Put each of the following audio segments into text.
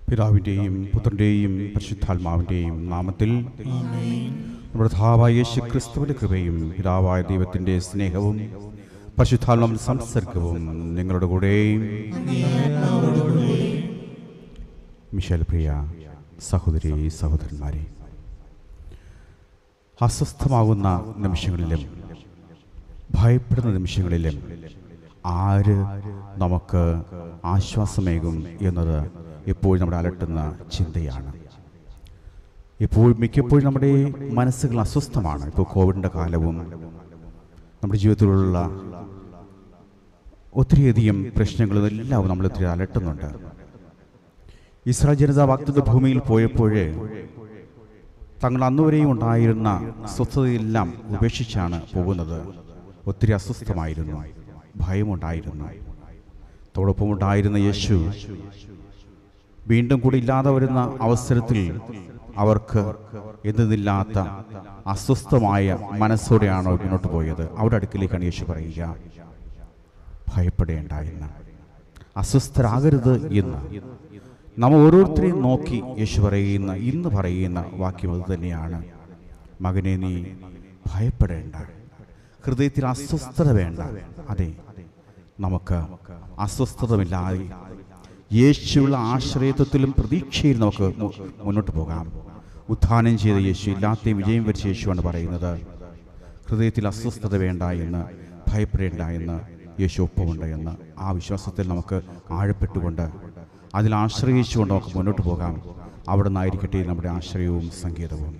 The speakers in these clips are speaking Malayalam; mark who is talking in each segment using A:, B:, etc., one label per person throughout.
A: പിതാവിൻ്റെയും പുത്രൻ്റെയും പരിശുദ്ധാത്മാവിൻ്റെയും നാമത്തിൽ നമ്മുടെ കർത്താവായ യേശു ക്രിസ്തുവിൻ്റെ കൃപയും പിതാവായ ദൈവത്തിൻ്റെ സ്നേഹവും പരിശുദ്ധാത്മാവിൻ്റെ സംസർഗവും നിങ്ങളുടെ കൂടെയും മിഷേൽ പ്രിയ സഹോദരി സഹോദരന്മാരെ, അസ്വസ്ഥമാകുന്ന നിമിഷങ്ങളിലും ഭയപ്പെടുന്ന നിമിഷങ്ങളിലും ആര് നമുക്ക് ആശ്വാസമേകും എന്നത് എപ്പോഴും നമ്മുടെ അലട്ടുന്ന ചിന്തയാണ്. മിക്കപ്പോഴും നമ്മുടെ മനസ്സുകൾ അസ്വസ്ഥമാണ്. ഇപ്പോൾ കോവിഡിൻ്റെ കാലവും നമ്മുടെ ജീവിതത്തിലുള്ള ഒത്തിരിയധികം പ്രശ്നങ്ങളും എല്ലാം നമ്മളൊത്തിരി അലട്ടുന്നുണ്ട്. ഇസ്രായേൽ ജനത വാഗ്ദത്ത ഭൂമിയിൽ പോയപ്പോഴേ തങ്ങൾ അന്നുവരെയും ഉണ്ടായിരുന്ന സ്വസ്ഥതയെല്ലാം ഉപേക്ഷിച്ചാണ് പോകുന്നത്. ഒത്തിരി അസ്വസ്ഥമായിരുന്നു, ഭയമുണ്ടായിരുന്നു. തോടൊപ്പം ഉണ്ടായിരുന്ന യേശു വീണ്ടും കൂടി ഇല്ലാതെ വരുന്ന അവസരത്തിൽ അവർക്ക് എന്തെന്നില്ലാത്ത അസ്വസ്ഥമായ മനസ്സോടെയാണ് മുന്നോട്ട് പോയത്. അവിടെ അടുക്കിലേക്കാണ് യേശു പറയുക, ഭയപ്പെടേണ്ട എന്ന്, അസ്വസ്ഥരാകരുത് എന്ന്. നമ്മൾ ഓരോരുത്തരെയും നോക്കി യേശു ഇന്ന് പറയുന്ന വാക്യം അത് തന്നെയാണ്. മകനെ, നീ ഭയപ്പെടേണ്ട, ഹൃദയത്തിൽ അസ്വസ്ഥത വേണ്ട. അതെ, നമുക്ക് അസ്വസ്ഥതമില്ലാതെ യേശുവുള്ള ആശ്രയത്വത്തിലും പ്രതീക്ഷയിൽ നമുക്ക് മുന്നോട്ട് പോകാം. ഉത്ഥാനം ചെയ്ത യേശു, ഇല്ലാത്ത വിജയം വരിച്ച യേശുവാണ് പറയുന്നത്, ഹൃദയത്തിൽ അസ്വസ്ഥത വേണ്ട എന്ന്, ഭയപ്പെടേണ്ട എന്ന്, യേശു ഒപ്പമുണ്ട് എന്ന്. ആ വിശ്വാസത്തിൽ നമുക്ക് ആഴപ്പെട്ടുകൊണ്ട് അതിൽ ആശ്രയിച്ചുകൊണ്ട് നമുക്ക് മുന്നോട്ട് പോകാം. അവിടെ നിന്നായിരിക്കട്ടെ നമ്മുടെ ആശ്രയവും സങ്കേതവും.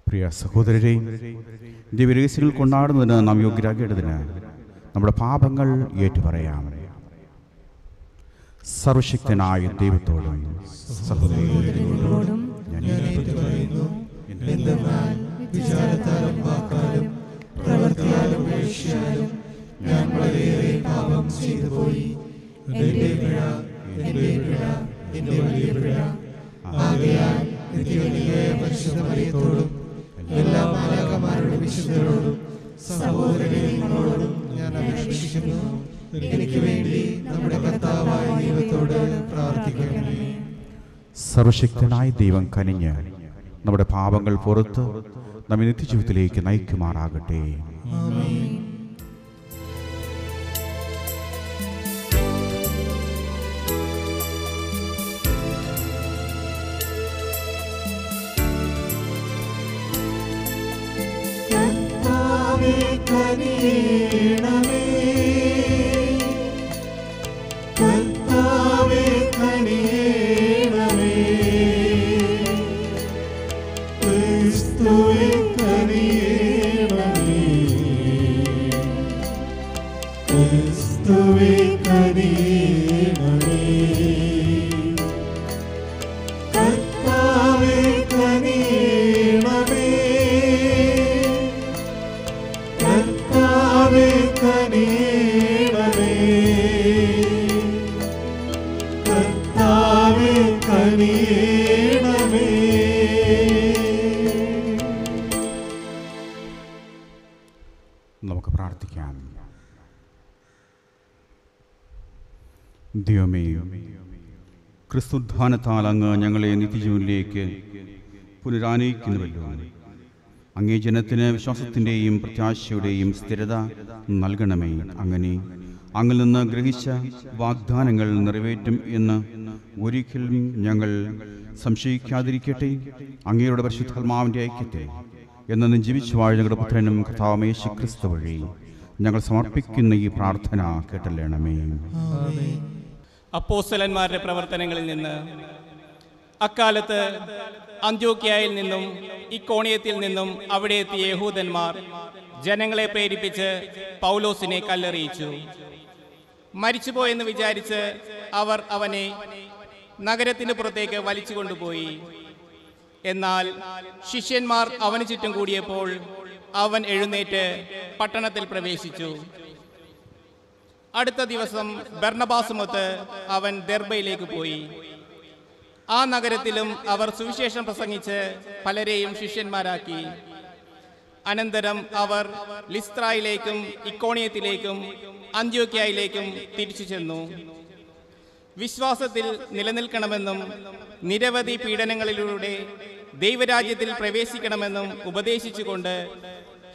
A: പ്രിയ സഹോദരരെ, ദിവ്യരഹസ്യങ്ങൾ കൊണ്ടാടുന്നതിന് നാം യോഗ്യരാകേണ്ടതിന് നമ്മുടെ പാപങ്ങൾ ഏറ്റുപറയാം. സർവശക്തനായ ദൈവത്തോടും സഹോദരങ്ങളോടും ഞാൻ വിചാരത്താലും വാക്കാലും പ്രവൃത്തിയാലും ഉപേക്ഷിച്ചാലും ഞാൻ വളരെയേറെ പാപം ചെയ്തു പോയി. എന്റെ പിഴ, എന്റെ വലിയ പിഴ. ആകയാൽ നിത്യകന്യകയായ പരിശുദ്ധ മറിയത്തോടും എല്ലാ മാലാഖമാരുടെ വിശുദ്ധരോടും സഹോദരങ്ങളോടും ഞാൻ അപേക്ഷിക്കുന്നു, എനിക്ക് വേണ്ടി നമ്മുടെ കർത്താവായ ദൈവത്തോട് പ്രാർത്ഥിക്കണമേ. സർവശക്തനായ ദൈവം കനിഞ്ഞ് നമ്മുടെ പാപങ്ങൾ പുറത്ത് നമ്മെ നിത്യജീവിതത്തിലേക്ക് നയിക്കുമാറാകട്ടെ. ആമേൻ.
B: കനിയണമേ, കർത്താവേ കനിയണമേ, ക്രിസ്തുവേ കനിയണമേ, ക്രിസ്തുവേ കനിയണമേ, കർത്താവേ കനിയണമേ, കർത്താവേ കനിയണമേ, കർത്താവേ കനിയണമേ.
A: നമുക്ക് പ്രാർത്ഥിക്കാം. ദൈവമേ, ക്രിസ്തുദ്ധാനത്താൽ അങ്ങ് ഞങ്ങളെ നിത്യജീവനിലേക്ക് പുനരാനയിക്കുന്നുവല്ലോ. അങ്ങേ ജനത്തിന് വിശ്വാസത്തിൻ്റെയും പ്രത്യാശയുടെയും സ്ഥിരത നൽകണമേ. അങ്ങനെ അങ്ങിൽ നിന്ന് ഗ്രഹിച്ച വാഗ്ദാനങ്ങൾ നിറവേറ്റും എന്ന് ഒരിക്കലും ഞങ്ങൾ സംശയിക്കാതിരിക്കട്ടെ. അങ്ങയുടെ പരിശുദ്ധാത്മാവിൻ്റെ ഐക്യത്തെ എന്നും ജീവിച്ചു വാഴ ഞങ്ങളുടെ പുത്രനും കർത്താവായ യേശുക്രിസ്തു വഴി ഞങ്ങൾ സമർപ്പിക്കുന്ന ഈ പ്രാർത്ഥന കേട്ടല്ലേണമേ.
C: അപ്പോസ്തലന്മാരുടെ പ്രവർത്തനങ്ങളിൽ നിന്ന് അക്കാലത്ത് അന്ത്യോക്യയിൽ നിന്നും ഇക്കോണിയത്തിൽ നിന്നും അവിടെ എത്തിയ യഹൂദന്മാർ ജനങ്ങളെ പ്രേരിപ്പിച്ച് പൗലോസിനെ കല്ലെറിയിച്ചു. മരിച്ചുപോയെന്ന് വിചാരിച്ച് അവർ അവനെ നഗരത്തിന് പുറത്തേക്ക് വലിച്ചു കൊണ്ടുപോയി. എന്നാൽ ശിഷ്യന്മാർ അവന് ചുറ്റും കൂടിയപ്പോൾ അവൻ എഴുന്നേറ്റ് പട്ടണത്തിൽ പ്രവേശിച്ചു. അടുത്ത ദിവസം ബർന്നബാസുമൊത്ത് അവൻ ദെർബയിലേക്ക് പോയി. ആ നഗരത്തിലും അവർ സുവിശേഷം പ്രസംഗിച്ച് പലരെയും ശിഷ്യന്മാരാക്കി. അനന്തരം അവർ ലിസ്ത്രായിലേക്കും ഇക്കോണിയത്തിലേക്കും അന്ത്യോക്യയിലേക്കും തിരിച്ചു ചെന്നു. വിശ്വാസത്തിൽ നിലനിൽക്കണമെന്നും നിരവധി പീഡനങ്ങളിലൂടെ ദൈവരാജ്യത്തിൽ പ്രവേശിക്കണമെന്നും ഉപദേശിച്ചുകൊണ്ട്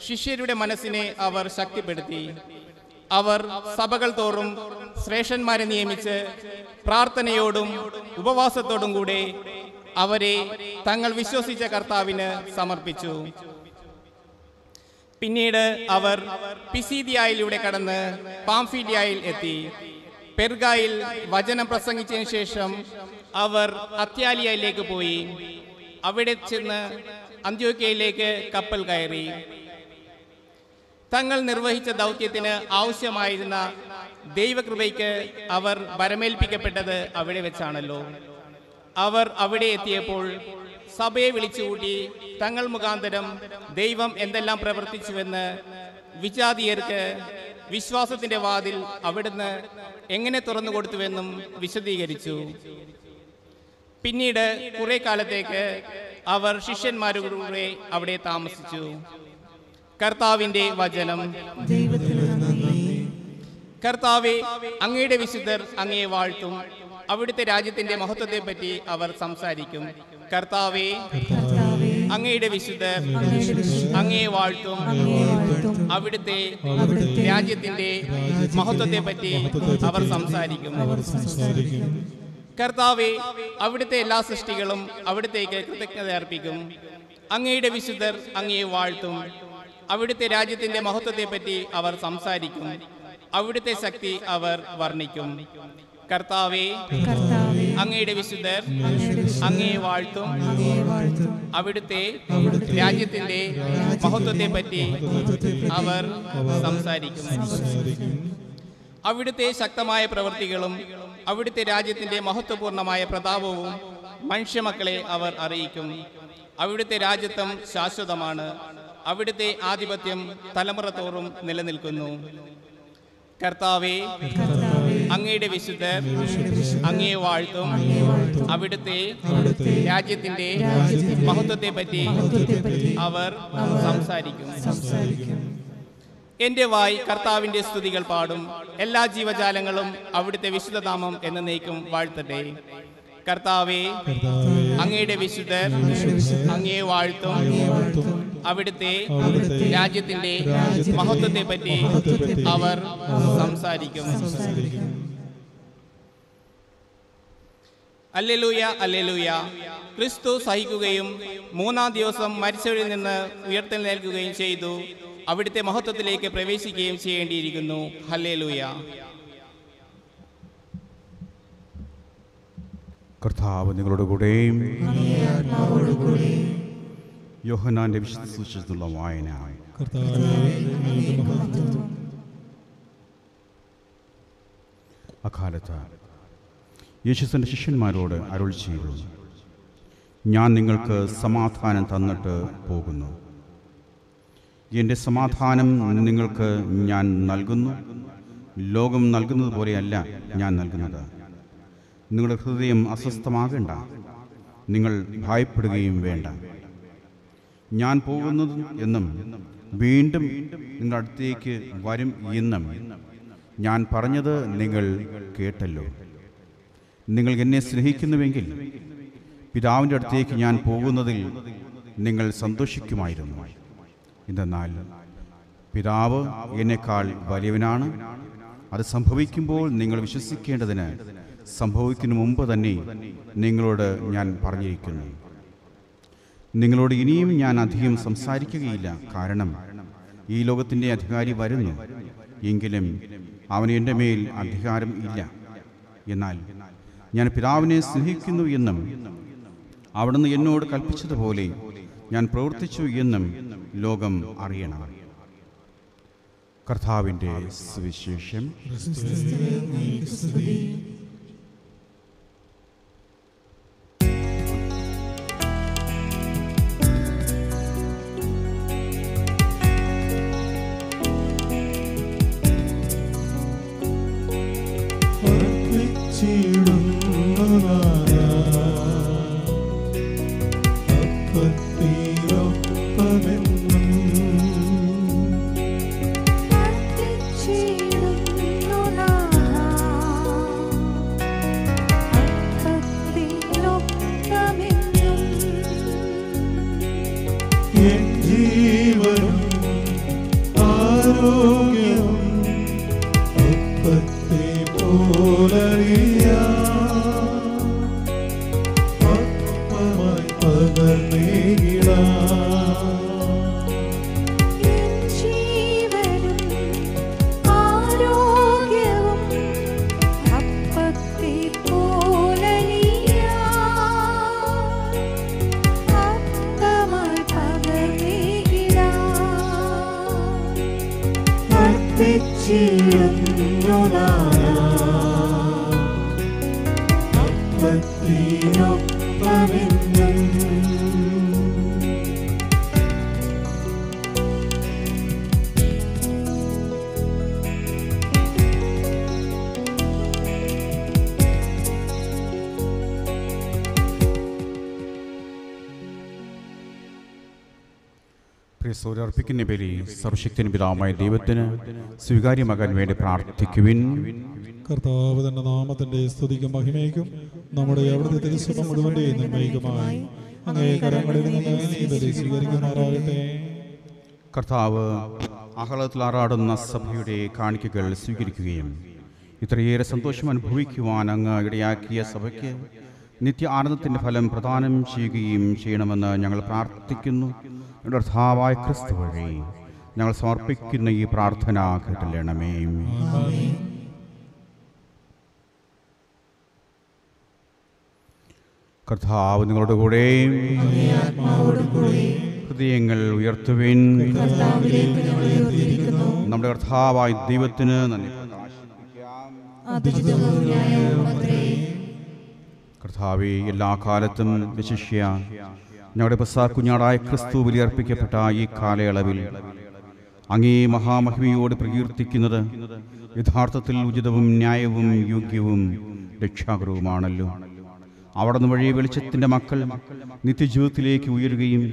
C: ശിഷ്യരുടെ മനസ്സിനെ അവർ ശക്തിപ്പെടുത്തി. അവർ സഭകൾ തോറും ശ്രേഷ്ഠന്മാരെ നിയമിച്ച് പ്രാർത്ഥനയോടും ഉപവാസത്തോടും കൂടെ അവരെ തങ്ങൾ വിശ്വസിച്ച കർത്താവിന് സമർപ്പിച്ചു. പിന്നീട് അവർ പിസീദിയയിലൂടെ കടന്ന് പാംഫിലിയായിൽ എത്തി. പെർഗായിൽ വചനം പ്രസംഗിച്ചതിന് ശേഷം അവർ അത്യാലിയയിലേക്ക് പോയി. അവിടെ ചെന്ന് അന്ത്യോക്യയിലേക്ക് കപ്പൽ കയറി. തങ്ങൾ നിർവഹിച്ച ദൗത്യത്തിന് ആവശ്യമായിരുന്ന ദൈവകൃപയ്ക്ക് അവർ വരമേൽപ്പിക്കപ്പെട്ടത് അവിടെ വെച്ചാണല്ലോ. അവർ അവിടെ എത്തിയപ്പോൾ സഭയെ വിളിച്ചുകൂട്ടി തങ്ങൾ മുഖാന്തരം ദൈവം എന്തെല്ലാം പ്രവർത്തിച്ചുവെന്ന് വിജാതീയർക്ക് വിശ്വാസത്തിന്റെ വാതിൽ അവിടുന്ന് എങ്ങനെ തുറന്നു കൊടുത്തുവെന്നും വിശദീകരിച്ചു. പിന്നീട് കുറെ കാലത്തേക്ക് അവർ ശിഷ്യന്മാരുടെ അവിടെ താമസിച്ചു. കർത്താവിന്റെ വചനം. കർത്താവെ, അങ്ങയുടെ വിശുദ്ധർ അങ്ങയെ വാഴ്ത്തും. അവിടുത്തെ രാജ്യത്തിന്റെ മഹത്വത്തെ പറ്റി അവർ സംസാരിക്കും. കർത്താവെ, അങ്ങയുടെ വിശുദ്ധർ അങ്ങയെ വാഴ്ത്തും. അവിടുത്തെ രാജ്യത്തിന്റെ മഹത്വത്തെ പറ്റി അവർ സംസാരിക്കും. കർത്താവെ, അവിടുത്തെ എല്ലാ സൃഷ്ടികളും അവിടുത്തേക്ക് കൃതജ്ഞത അർപ്പിക്കും. അങ്ങയുടെ വിശുദ്ധർ അങ്ങയെ വാഴ്ത്തും. അവിടുത്തെ രാജ്യത്തിന്റെ മഹത്വത്തെ പറ്റി അവർ സംസാരിക്കും. അവിടുത്തെ ശക്തി അവർ വർണ്ണിക്കും. കർത്താവെ, അങ്ങയുടെ വിശുദ്ധർ അങ്ങയെ വാഴ്ത്തും. അവിടുത്തെ രാജ്യത്തിന്റെ മഹത്വത്തെ പറ്റി അവർ സംസാരിക്കും. അവിടുത്തെ ശക്തമായ പ്രവൃത്തികളും അവിടുത്തെ രാജ്യത്തിന്റെ മഹത്വപൂർണമായ പ്രതാപവും മനുഷ്യമക്കളെ അവർ അറിയിക്കും. അവിടുത്തെ രാജ്യത്വം ശാശ്വതമാണ്. അവിടുത്തെ ആധിപത്യം തലമുറ തോറും നിലനിൽക്കുന്നു. കർത്താവെ, അങ്ങയുടെ വിശുദ്ധർ അങ്ങയെ വാഴ്ത്തും. അവിടുത്തെ രാജ്യത്തിന്റെ മഹത്വത്തെ പറ്റി അവർ സംസാരിക്കും. എന്റെ വായ് കർത്താവിന്റെ സ്തുതികൾ പാടും. എല്ലാ ജീവജാലങ്ങളും അവിടുത്തെ വിശുദ്ധനാമം എന്നേക്കും വാഴ്ത്തട്ടെ. കർത്താവെ, അങ്ങയുടെ വിശുദ്ധർ അങ്ങയെ വാഴ്ത്തും. അവിടുത്തെ രാജ്യത്തിന്റെ മഹത്വത്തെ പറ്റി അവർ സംസാരിക്കും. അല്ലെലൂയ, അല്ലെലൂയ. ക്രിസ്തു സഹിക്കുകയും മൂന്നാം ദിവസം മരിച്ചവരിൽ നിന്ന് ഉയർത്തെഴുന്നേൽക്കുകയും ചെയ്തു. അവിടുത്തെ മഹത്വത്തിലേക്ക് പ്രവേശിക്കുകയും ചെയ്യേണ്ടിയിരിക്കുന്നു. ഹല്ലേലൂയ.
A: കർത്താവ് നിങ്ങളുടെ കൂടെയും യോഹന്നാന്റെ വിശുദ്ധ സുവിശേഷത്തിലുള്ള വായന. അക്കാലത്ത് യേശു തന്റെ ശിഷ്യന്മാരോട് അരുൾ ചെയ്തു, ഞാൻ നിങ്ങൾക്ക് സമാധാനം തന്നിട്ട് പോകുന്നു. എൻ്റെ സമാധാനം നിങ്ങൾക്ക് ഞാൻ നൽകുന്നു. ലോകം നൽകുന്നത് പോലെയല്ല ഞാൻ നൽകുന്നത്. നിങ്ങളുടെ ഹൃദയം അസ്വസ്ഥമാകേണ്ട, നിങ്ങൾ ഭയപ്പെടുകയും വേണ്ട. ഞാൻ പോകുന്നത് എന്നും വീണ്ടും നിങ്ങളുടെ അടുത്തേക്ക് വരും എന്നും ഞാൻ പറഞ്ഞത് നിങ്ങൾ കേട്ടല്ലോ. നിങ്ങൾ എന്നെ സ്നേഹിക്കുന്നുവെങ്കിൽ പിതാവിൻ്റെ അടുത്തേക്ക് ഞാൻ പോകുന്നതിൽ നിങ്ങൾ സന്തോഷിക്കുമായിരുന്നു. എന്തെന്നാൽ പിതാവ് എന്നെക്കാൾ വലിയവനാണ്. അത് സംഭവിക്കുമ്പോൾ നിങ്ങൾ വിശ്വസിക്കേണ്ടതിന് സംഭവിക്കുന്നതിന് മുമ്പ് തന്നെ നിങ്ങളോട് ഞാൻ പറഞ്ഞിരിക്കുന്നു. നിങ്ങളോട് ഇനിയും ഞാൻ അധികം സംസാരിക്കുകയില്ല, കാരണം ഈ ലോകത്തിൻ്റെ അധികാരി വരുന്നു, എങ്കിലും അവന് എൻ്റെ മേൽ അധികാരം ഇല്ല. എന്നാൽ ഞാൻ പിതാവിനെ സ്നേഹിക്കുന്നു എന്നും അവിടുന്ന് എന്നോട് കൽപ്പിച്ചതുപോലെ ഞാൻ പ്രവർത്തിച്ചു എന്നും ലോകം അറിയണം. കർത്താവിൻ്റെ സുവിശേഷം. അർപ്പിക്കുന്ന ബലി സർവശക്തിന് പിതാവായ ദൈവത്തിന് സ്വീകാര്യമാകാൻ വേണ്ടി പ്രാർത്ഥിക്കുവിൻ.
B: കർത്താവ് തന്റെ നാമത്തിന്റെ സ്തുതിക്കും മഹിമയ്ക്കും നമ്മുടെ അവിടുത്തെ തിരുസഭ മുഴുവന്റെയും നന്മയ്ക്കുമായി അങ്ങേ കരങ്ങളിൽ നിന്ന് ഈ ബലി സ്വീകരിക്കുമാറാകട്ടെ.
A: കർത്താവ് ആഹ്ലാദത്തിൽ ആറാടുന്ന സഭയുടെ കാണിക്കകൾ സ്വീകരിക്കുകയും ഇത്രയേറെ സന്തോഷം അനുഭവിക്കുവാൻ അങ്ങ് ഇടയാക്കിയ സഭയ്ക്ക് നിത്യ ആനന്ദത്തിൻ്റെ ഫലം പ്രദാനം ചെയ്യുകയും ചെയ്യണമെന്ന് ഞങ്ങൾ പ്രാർത്ഥിക്കുന്നു. ഞങ്ങളുടെ കർത്താവായ ക്രിസ്തു വഴി ഞങ്ങൾ സമർപ്പിക്കുന്ന ഈ പ്രാർത്ഥന കേട്ടില്ലണമേ. കർത്താവ് നിങ്ങളുടെ കൂടെ, ഹൃദയങ്ങൾ ഉയർത്തുവിൻ. നമ്മുടെ കർത്താവായ ദൈവത്തിന് നന്ദി. കർത്താവേ, എല്ലാ കാലത്തും വിശിഷ്യ ഞങ്ങളുടെ പെസഹ കുഞ്ഞാടായ ക്രിസ്തു ബലിയർപ്പിക്കപ്പെട്ട ഈ കാലയളവിൽ അങ്ങേ മഹാമഹിമയോട് പ്രകീർത്തിക്കുന്നത് യഥാർത്ഥത്തിൽ ഉചിതവും ന്യായവും യോഗ്യവും രക്ഷാകരവുമാണല്ലോ. അവിടുന്ന് വഴി വെളിച്ചത്തിൻ്റെ മക്കൾ നിത്യജീവിതത്തിലേക്ക് ഉയരുകയും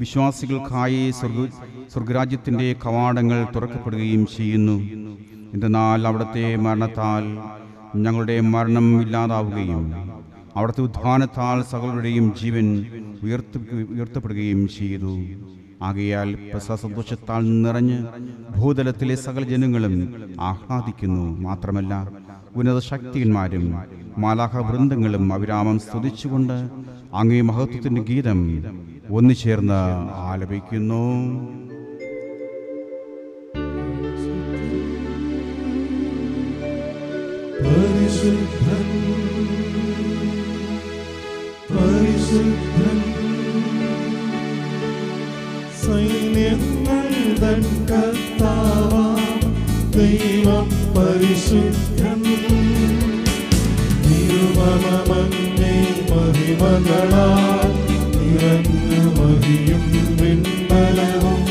A: വിശ്വാസികൾക്കായി സ്വർഗരാജ്യത്തിൻ്റെ കവാടങ്ങൾ തുറക്കപ്പെടുകയും ചെയ്യുന്നു. എന്തെന്നാൽ അവിടുത്തെ മരണത്താൽ ഞങ്ങളുടെ മരണം ഇല്ലാതാവുകയും അവിടുത്തെ ഉത്ഥാനത്താൽ സകലരുടെയും ജീവൻ ഉയർത്തപ്പെടുകയും ചെയ്തു. ആകയാൽ പെസഹ സന്തോഷത്താൽ നിറഞ്ഞ് ഭൂതലത്തിലെ സകല ജനങ്ങളും ആഹ്ലാദിക്കുന്നു. മാത്രമല്ല, ഉന്നത ശക്തിന്മാരും മാലാഖ വൃന്ദങ്ങളും അവിരാമം സ്തുതിച്ചുകൊണ്ട് അങ്ങേ മഹത്വത്തിൻ്റെ ഗീതം ഒന്നുചേർന്ന് ആലപിക്കുന്നു.
B: പരിശുദ്ധൻ പരിശുദ്ധൻ സൈന്യങ്ങൾ തൻ കർത്താവാം ദൈവം പരിശുദ്ധൻ. തിരുമണമങ്ങേ മഹിമകളാൽ നിറഞ്ഞു മഹിയും വിണ്മലവും.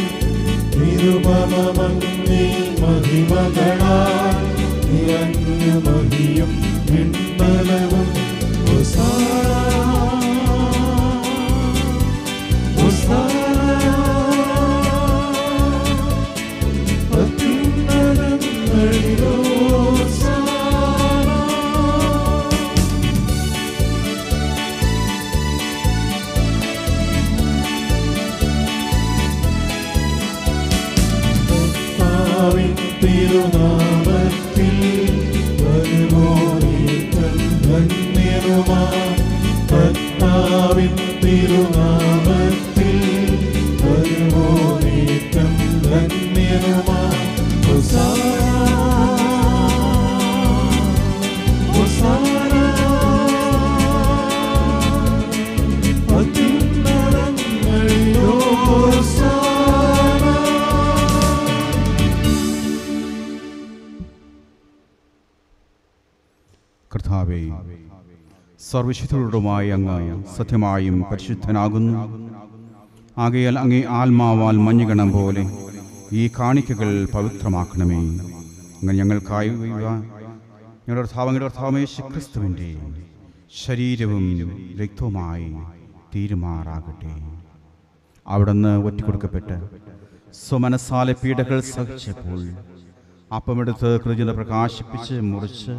B: തിരുമണമങ്ങേ മഹിമകളാൽ നിറഞ്ഞു മഹിയും വിണ്മലവും.
A: കർത്താവേ, സർവശക്തരുമായ അങ്ങ് സത്യമായും പരിശുദ്ധനാകുന്നു. ആകയാൽ അങ്ങേ ആത്മാവാൽ മഞ്ഞുകണം പോലെ ഈ കാണിക്കകൾ പവിത്രമാക്കണമേ. അങ്ങനെ ഞങ്ങൾക്കായി ഞങ്ങളുടെ കർത്താവേ ക്രിസ്തുവിൻ്റെ ശരീരവും രക്തവുമായി തീരുമാറാകട്ടെ. അവിടുന്ന് ഒറ്റിക്കൊടുക്കപ്പെട്ട് സ്വമനസാലെ പീഡകൾ സഹിച്ചപ്പോൾ അപ്പമെടുത്ത് കൃതജ്ഞത പ്രകാശിപ്പിച്ച് മുറിച്ച്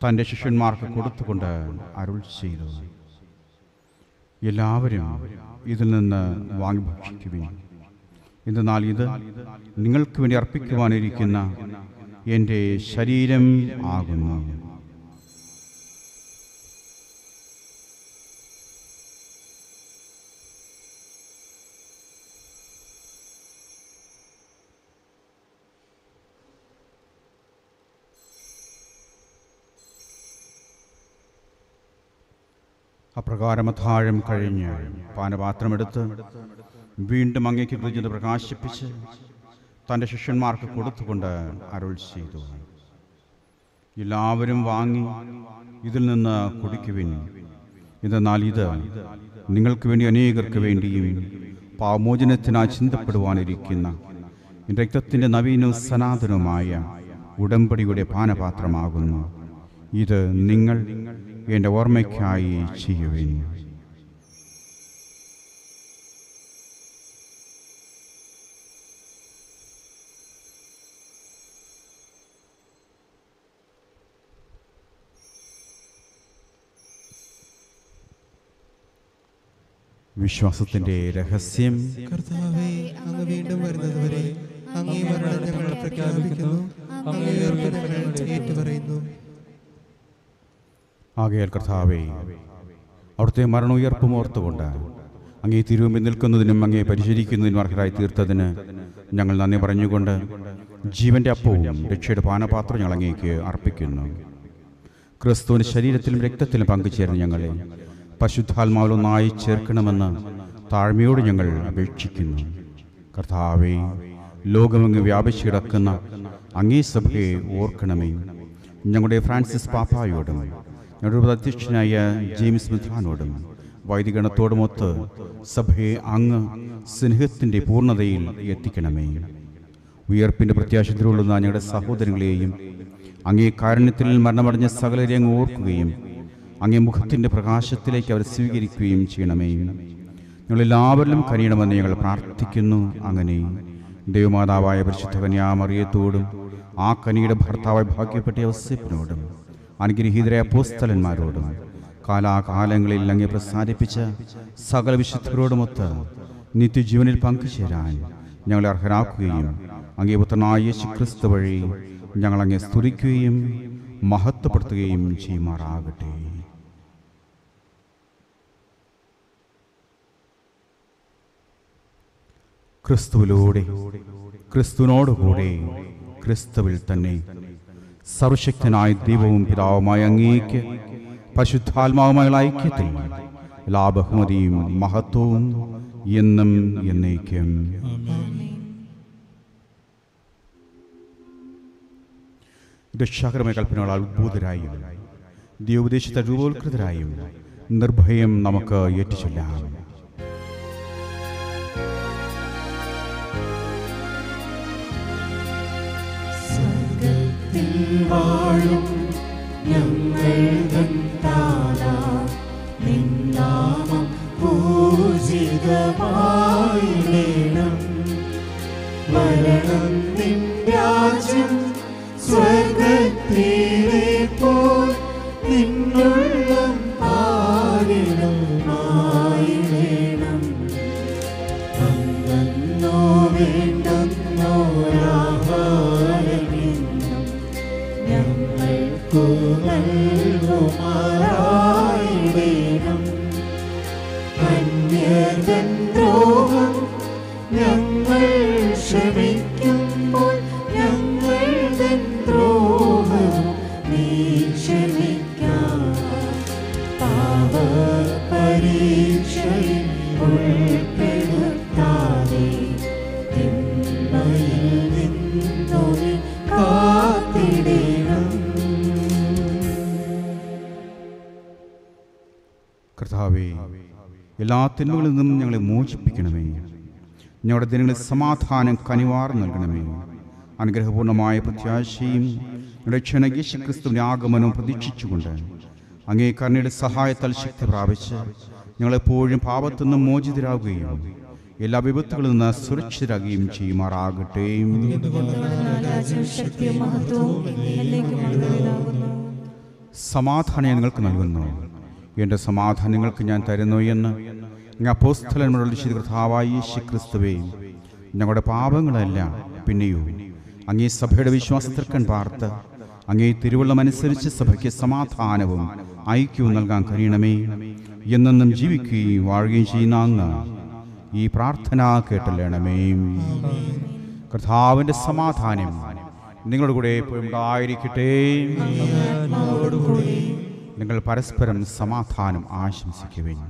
A: തൻ്റെ ശിഷ്യന്മാർക്ക് കൊടുത്തുകൊണ്ട് അരുൾ ചെയ്തു, എല്ലാവരും ഇതിൽ നിന്ന് വാങ്ങി ഭക്ഷിക്കുവിൻ. എന്നാൽ ഇത് നിങ്ങൾക്ക് വേണ്ടി അർപ്പിക്കുവാനിരിക്കുന്ന എൻ്റെ ശരീരം ആകുന്നു. അപ്രകാരം അത്താഴം കഴിഞ്ഞ് പാനപാത്രമെടുത്ത് വീണ്ടും അങ്ങേക്ക് കൃതജ്ഞത പ്രകാശിപ്പിച്ച് തൻ്റെ ശിഷ്യന്മാർക്ക് കൊടുത്തുകൊണ്ട് അരുൾ ചെയ്തു, എല്ലാവരും വാങ്ങി ഇതിൽ നിന്ന് കുടിക്കുവിൻ. എന്നാൽ ഇത് നിങ്ങൾക്ക് വേണ്ടി അനേകർക്ക് വേണ്ടിയും പാപമോചനത്തിനായി ചിന്തപ്പെടുവാനിരിക്കുന്ന രക്തത്തിൻ്റെ നവീനവും സനാതനവുമായ ഉടമ്പടിയുടെ പാനപാത്രമാകുന്നു. ഇത് നിങ്ങൾ എൻ്റെ ഓർമ്മയ്ക്കായി ചെയ്യുവിൻ. വിശ്വാസത്തിന്റെ രഹസ്യം.
D: കർത്താവേ, അങ്ങ് വീണ്ടും വരുന്നതുവരെ അങ്ങേ മരണം ഞങ്ങൾ പ്രഖ്യാപിക്കുന്നു, അങ്ങേ ഉയർപ്പ് ഞങ്ങൾ ഏറ്റുപറയുന്നു.
A: ആകയാൽ കർത്താവേ, അവിടുത്തെ മരണ ഉയർപ്പും ഓർത്തുകൊണ്ട് അങ്ങേ തിരുമുമ്പിൽ നിൽക്കുന്നതിനും അങ്ങേ പരിചരിക്കുന്നതിനും അർഹരായി തീർത്തതിന് ഞങ്ങൾ നന്ദി പറഞ്ഞുകൊണ്ട് ജീവന്റെ അപ്പവും രക്ഷയുടെ പാനപാത്രം ഞങ്ങൾ അങ്ങേക്ക് അർപ്പിക്കുന്നു. ക്രിസ്തുവിന്റെ ശരീരത്തിലും രക്തത്തിലും പങ്കുചേർന്ന് ഞങ്ങളെ പരിശുദ്ധാത്മാവിലൊന്നായി ചേർക്കണമെന്ന് താഴ്മയോട് ഞങ്ങൾ അപേക്ഷിക്കുന്നു. കർത്താവേ, ലോകമെങ്ങ് വ്യാപിച്ചു കിടക്കുന്ന അങ്ങേ സഭയെ ഓർക്കണമേ. ഞങ്ങളുടെ ഫ്രാൻസിസ് പാപ്പായോടും ഞങ്ങളുടെ അധ്യക്ഷനായ ജെയിംസ് മിത്രാനോടും വൈദികണത്തോടുമൊത്ത് സഭയെ അങ്ങ് സ്നേഹത്തിൻ്റെ പൂർണ്ണതയിൽ എത്തിക്കണമേ. ഉയർപ്പിൻ്റെ പ്രത്യാശത്തിലുള്ള ഞങ്ങളുടെ സഹോദരങ്ങളെയും അങ്ങേ കാരുണ്യത്തിൽ മരണമടഞ്ഞ സകലരെ അങ്ങ് ഓർക്കുകയും അങ്ങേ മുഖത്തിൻ്റെ പ്രകാശത്തിലേക്ക് അവരെ സ്വീകരിക്കുകയും ചെയ്യണമേ. ഞങ്ങളെല്ലാവരിലും കനിയണമെന്ന് ഞങ്ങൾ പ്രാർത്ഥിക്കുന്നു. അങ്ങനെ ദൈവമാതാവായ പരിശുദ്ധ കന്യാമറിയത്തോടും ആ കനിയുടെ ഭർത്താവായ ഭാഗ്യപ്പെട്ട യോസേപ്പിനോടും അനുഗ്രഹീതരായ അപ്പോസ്തലന്മാരോടും കാലാകാലങ്ങളിൽ അങ്ങേ പ്രസാദിപ്പിച്ച സകല വിശുദ്ധരോടുമൊത്ത് നിത്യജീവനിൽ പങ്കുചേരാൻ ഞങ്ങളെ അർഹരാക്കുകയും അങ്ങേ പുത്രനായ യേശു ക്രിസ്തു വഴി ഞങ്ങൾ അങ്ങേ സ്തുതിക്കുകയും മഹത്വപ്പെടുത്തുകയും ചെയ്യുമാറാകട്ടെ. ക്രിസ്തുവിലൂടെ, ക്രിസ്തുവിനോടുകൂടെ, ക്രിസ്തുവിൽ തന്നെ സർവശക്തനായ ദൈവവും പിതാവുമായ അങ്ങേക്ക് പരിശുദ്ധാത്മാവുമായുള്ള ഐക്യത്തിൽ എല്ലാ ബഹുമതിയും മഹത്വവും എന്നും എന്നേക്കും. രക്ഷാകരമായ കൽപ്പനകളാൽ ഉദ്ബോധരായും ദൈവോപദേശത്തെ രൂപോത്കൃതരായും നിർഭയം നമുക്ക് ഏറ്റുചൊല്ലാം.
E: വാഴും ഞങ്ങൾ നിന്നാമം പൂജിതമായിടേണം. വരണം നിൻ രാജ്യം സ്വർഗ്ഗത്തിലെ പോൽ നിന്നുള്ളം പാരിടം ആയിടേണം. അന്നോ വേണ്ടുന്നോരാഹാരമെന്നും ഞങ്ങൾക്കു നൽകുമാറായിടേണം. അന്യർതൻ ദ്രോഹം ഞങ്ങൾ ക്ഷമിക്കുമ്പോൾ ഞങ്ങൾതൻ ദ്രോഹം നീ ക്ഷമിക്കാം. പാപപരീക്ഷയിൽ ഉൾപ്പെടുത്താതെ തിന്മയിൽ നിന്നു കാത്തിടേണം.
A: കർത്താവേ, എല്ലാ തിന്മകളിൽ നിന്നും ഞങ്ങളെ മോചിപ്പിക്കണമേ. ഞങ്ങളുടെ ദിനങ്ങളിൽ സമാധാനം കനിവാർ നൽകണമേ. അനുഗ്രഹപൂർണമായ പ്രത്യാശയും രക്ഷകനായ യേശുക്രിസ്തുവിന്റെ ആഗമനവും പ്രതീക്ഷിച്ചുകൊണ്ട് അങ്ങേ കരുണയുടെ സഹായത്താൽ ശക്തി പ്രാപിച്ച് ഞങ്ങളെപ്പോഴും പാപത്തു നിന്നും മോചിതരാകുകയും എല്ലാ വിപത്തുകളിൽ നിന്ന് സുരക്ഷിതരാകുകയും ചെയ്യുമാറാകട്ടെ. സമാധാനം നിങ്ങൾക്ക് നൽകുന്നു, എൻ്റെ സമാധാനം നിങ്ങൾക്ക് ഞാൻ തരുന്നു എന്ന് അപ്പോസ്തലന്മാരോട് വിശുദ്ധ കർത്താവായ യേശുക്രിസ്തുവേ, ഞങ്ങളുടെ പാപങ്ങളല്ല പിന്നെയോ അങ്ങേ സഭയുടെ വിശ്വാസത്തിൽക്കൻ പാർത്ത് അങ്ങേ തിരുവള്ളമനുസരിച്ച് സഭയ്ക്ക് സമാധാനവും ഐക്യവും നൽകാൻ കഴിയണമേ. എന്നെന്നും ജീവിക്കുകയും വാഴുകയും ചെയ്യുന്ന അങ്ങ് ഈ പ്രാർത്ഥന കേട്ടല്ലണമേ. കർത്താവിൻ്റെ സമാധാനം നിങ്ങളുടെ കൂടെ എപ്പോഴും ഉണ്ടായിരിക്കട്ടെ. നിങ്ങൾ പരസ്പരം സമാധാനം ആശംസിക്കുവിൻ.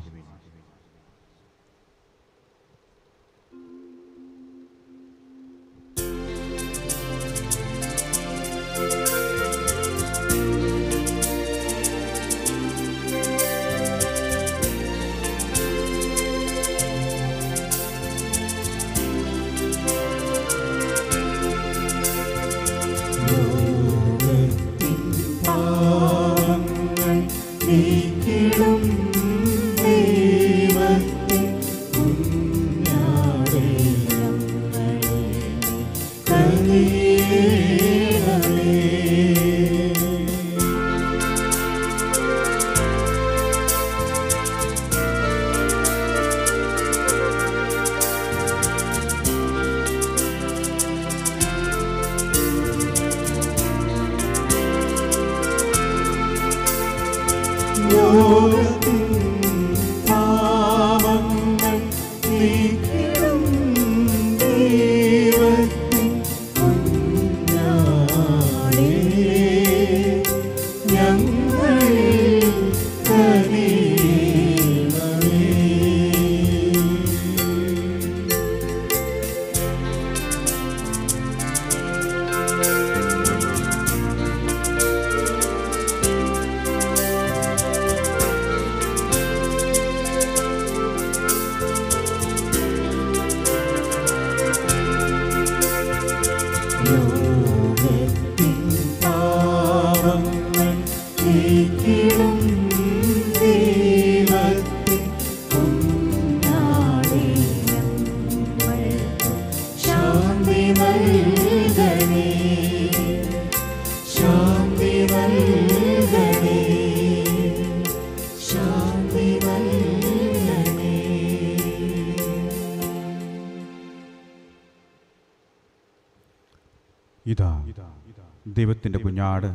A: ഇതാ ദൈവത്തിൻ്റെ കുഞ്ഞാട്,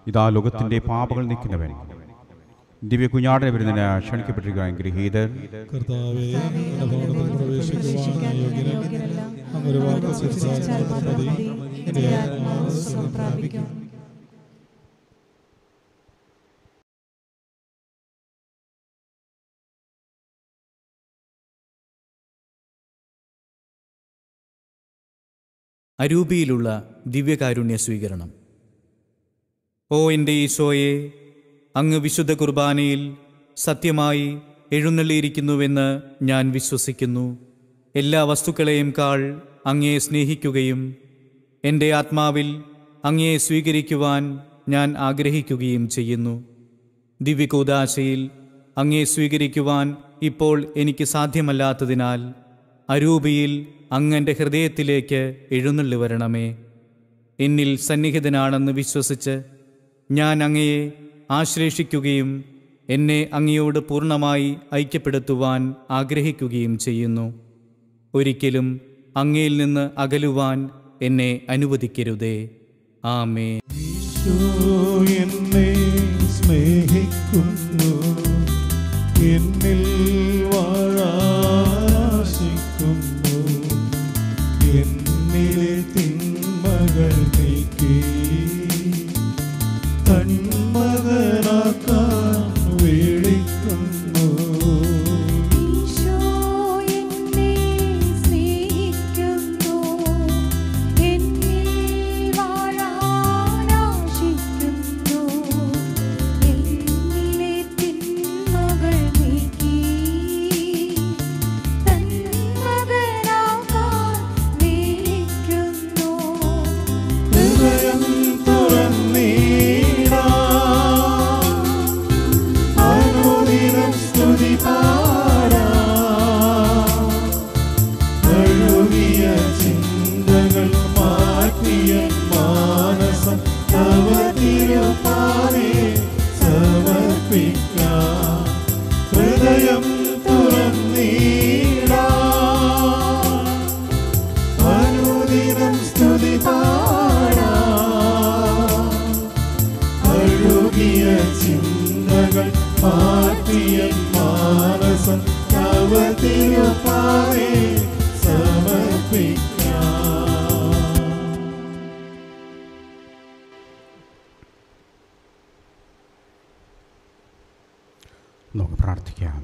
A: ഇതാ ലോകത്തിൻ്റെ പാപങ്ങൾ നീക്കുന്നവൻ. ദിവ്യ കുഞ്ഞാടിനെ വരുന്നതിന് ക്ഷണിക്കപ്പെട്ടിരിക്കുക ഗ്രഹീതർ.
B: കർത്താവേ, അങ്ങയുടെ ഭവനത്തിൽ പ്രവേശിക്കുവാൻ യോഗ്യനല്ല. അങ്ങൊരു വാക്ക് സംസാരിച്ചാൽ മതി, എൻ്റെ ആത്മാവ് സുഖം പ്രാപിക്കും.
F: അരൂപിയിലുള്ള ദിവ്യകാരുണ്യ സ്വീകരണം. ഓ എൻ്റെ ഈശോയെ, അങ്ങ് വിശുദ്ധ കുർബാനയിൽ സത്യമായി എഴുന്നള്ളിയിരിക്കുന്നുവെന്ന് ഞാൻ വിശ്വസിക്കുന്നു. എല്ലാ വസ്തുക്കളെയും കാൾ അങ്ങയെ സ്നേഹിക്കുകയും എൻ്റെ ആത്മാവിൽ അങ്ങയെ സ്വീകരിക്കുവാൻ ഞാൻ ആഗ്രഹിക്കുകയും ചെയ്യുന്നു. ദിവ്യകൂദാശയിൽ അങ്ങയെ സ്വീകരിക്കുവാൻ ഇപ്പോൾ എനിക്ക് സാധ്യമല്ലാത്തതിനാൽ അരൂപിയിൽ അങ്ങൻ്റെ ഹൃദയത്തിലേക്ക് എഴുന്നള്ളി വരണമേ. എന്നിൽ സന്നിഹിതനാണെന്ന് വിശ്വസിച്ച് ഞാൻ അങ്ങയെ ആശ്ലേഷിക്കുകയും എന്നെ അങ്ങയോട് പൂർണ്ണമായി ഐക്യപ്പെടുത്തുവാൻ ആഗ്രഹിക്കുകയും ചെയ്യുന്നു. ഒരിക്കലും അങ്ങയിൽ നിന്ന് അകലുവാൻ എന്നെ അനുവദിക്കരുതേ. ആമേൻ.
E: ഈശോ എന്നെ സ്നേഹിക്കുന്നു, എന്നിൽ വാഴാശിക്കുന്നു, എന്നിലെ തിന്മകൾ നീക്കി തന്മകനാക്കാൻ വിളിക്കുന്നു.
G: ഈശോ എന്നെ സ്നേഹിക്കുന്നു, എന്നിൽ വാഴാൻ ആശിക്കുന്നു, എന്നിലെ തിന്മകൾ
E: ചിന്തകൾ മാറ്റിയ മാനസം നവതിരുപ്പാവേ സമർപ്പിക്കാം.
A: നമുക്ക് പ്രാർത്ഥിക്കാം.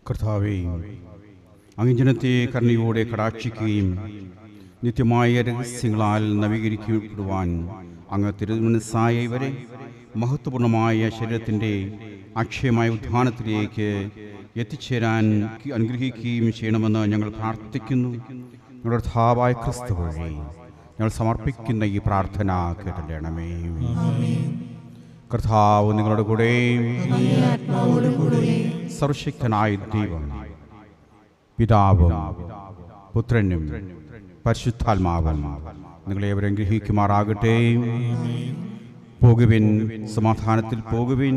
A: കർത്താവേ, അങ്ങ് ജനത്തെ കരുണയോടെ കടാക്ഷിക്കുകയും നിത്യമായ രഹസ്യങ്ങളാൽ നവീകരിക്കപ്പെടുവാൻ അങ്ങ് തിരുമനസ്സായ ഇവരെ മഹത്വപൂർണമായ ശരീരത്തിൻ്റെ അക്ഷയമായ ഉദ്ധാനത്തിലേക്ക് എത്തിച്ചേരാൻ അനുഗ്രഹിക്കുകയും ചെയ്യണമെന്ന് ഞങ്ങൾ പ്രാർത്ഥിക്കുന്നു. ഞങ്ങളുടെ കർത്താവായ ക്രിസ്തു വഴി ഞങ്ങൾ സമർപ്പിക്കുന്ന ഈ പ്രാർത്ഥന കേട്ടണമേ. കർത്താവ് നിങ്ങളുടെ കൂടെ, സർവശക്തനായ ദൈവം പിതാവും പുത്രനും പരിശുദ്ധാത്മാവും നിങ്ങളെ അനുഗ്രഹിക്കുമാറാകട്ടെ. പോകുവിൻ, സമാധാനത്തിൽ പോകുവിൻ.